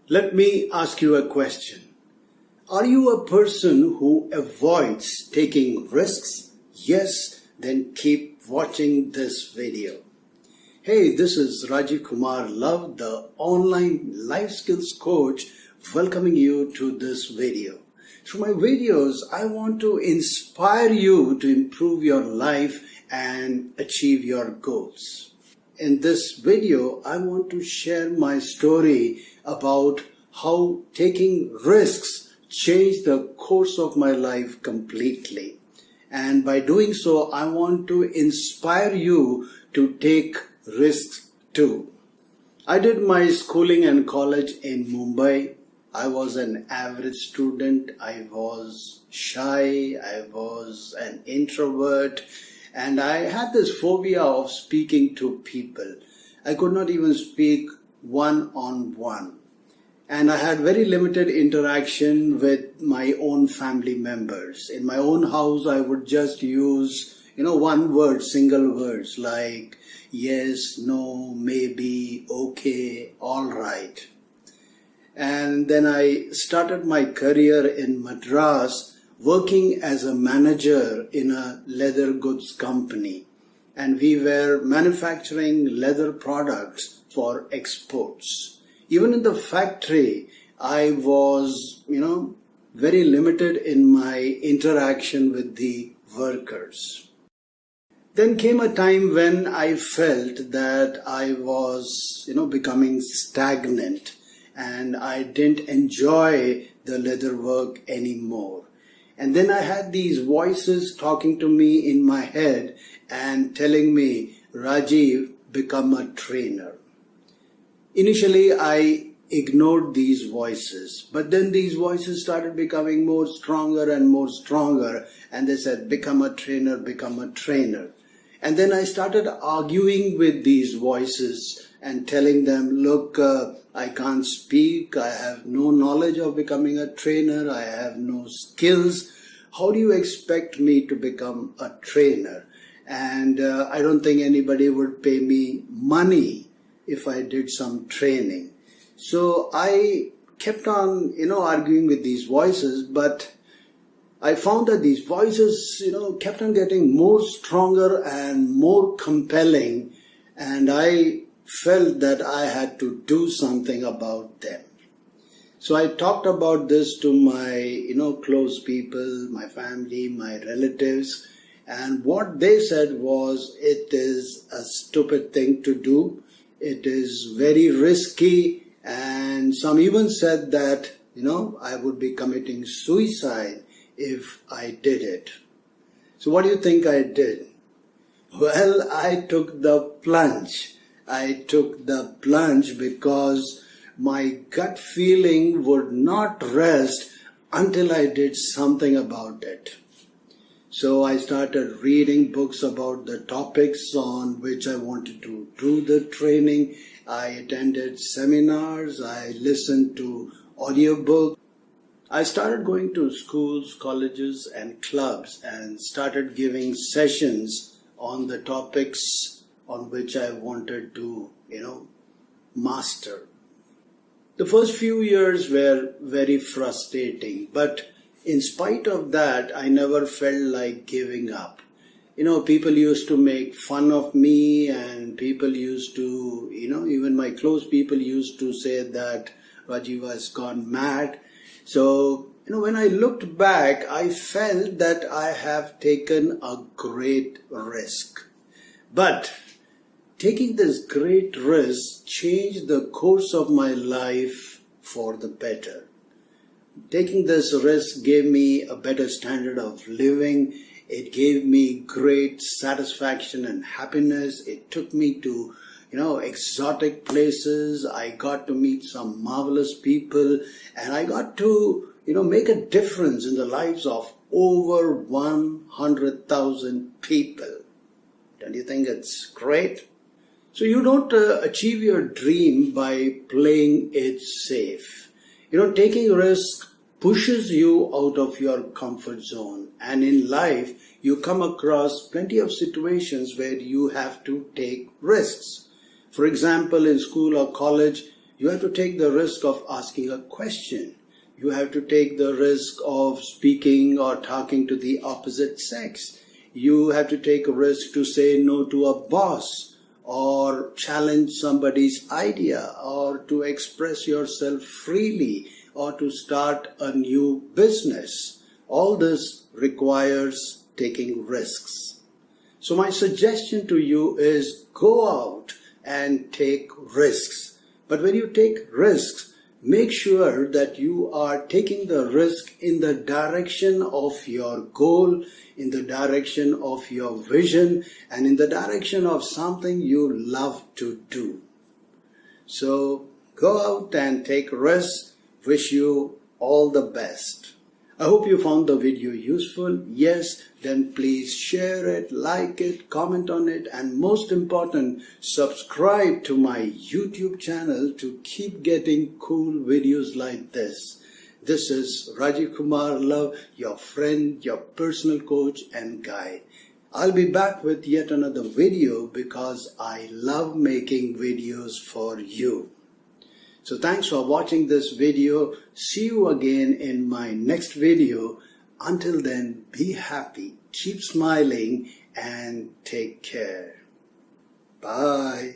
Let me ask you a question. Are you a person who avoids taking risks? Yes, then keep watching this video. Hey, this is RajivKumarLuv, the online life skills coach, welcoming you to this video. Through my videos, I want to inspire you to improve your life and achieve your goals. In this video, I want to share my story about how taking risks changed the course of my life completely. And by doing so, I want to inspire you to take risks too. I did my schooling and college in Mumbai. I was an average student. I was shy. I was an introvert. And I had this phobia of speaking to people. I could not even speak one-on-one. And I had very limited interaction with my own family members. In my own house, I would just use, one word, single words like yes, no, maybe, okay, all right. And then I started my career in Madras, working as a manager in a leather goods company, and we were manufacturing leather products for exports. Even in the factory, I was, very limited in my interaction with the workers. Then came a time when I felt that I was, becoming stagnant and I didn't enjoy the leather work anymore. And then I had these voices talking to me in my head and telling me, Rajiv, become a trainer. Initially, I ignored these voices, but then these voices started becoming more stronger and more stronger. And they said, become a trainer, become a trainer. And then I started arguing with these voices and telling them, look, I can't speak, I have no knowledge of becoming a trainer, I have no skills. How do you expect me to become a trainer? And I don't think anybody would pay me money if I did some training. So I kept on, arguing with these voices, but I found that these voices, kept on getting more stronger and more compelling, and I felt that I had to do something about them. So I talked about this to my, close people, my family, my relatives, and what they said was, it is a stupid thing to do. It is very risky, and some even said that, I would be committing suicide if I did it. So what do you think I did? Well, I took the plunge. I took the plunge because my gut feeling would not rest until I did something about it. So I started reading books about the topics on which I wanted to do the training. I attended seminars. I listened to audiobooks. I started going to schools, colleges, and clubs and started giving sessions on the topics on which I wanted to, master. The first few years were very frustrating, but in spite of that, I never felt like giving up. People used to make fun of me, and people used to, even my close people used to say that Rajiv has gone mad. So, when I looked back, I felt that I have taken a great risk. But taking this great risk changed the course of my life for the better. Taking this risk gave me a better standard of living. It gave me great satisfaction and happiness. It took me to, exotic places. I got to meet some marvelous people, and I got to, make a difference in the lives of over 100,000 people. Don't you think it's great? So you don't achieve your dream by playing it safe. Taking risk pushes you out of your comfort zone. And in life, you come across plenty of situations where you have to take risks. For example, in school or college, You have to take the risk of asking a question. You have to take the risk of speaking or talking to the opposite sex. You have to take a risk to say no to a boss or challenge somebody's idea or to express yourself freely or to start a new business. All this requires taking risks. So my suggestion to you is go out and take risks. But when you take risks, make sure that you are taking the risk in the direction of your goal, in the direction of your vision, and in the direction of something you love to do. So go out and take risks. Wish you all the best. I hope you found the video useful. Yes, then please share it, like it, comment on it, and most important, subscribe to my YouTube channel to keep getting cool videos like this. This is RajivKumarLuv, your friend, your personal coach and guide. I'll be back with yet another video because I love making videos for you. So thanks for watching this video. See you again in my next video. Until then, be happy, keep smiling, and take care. Bye.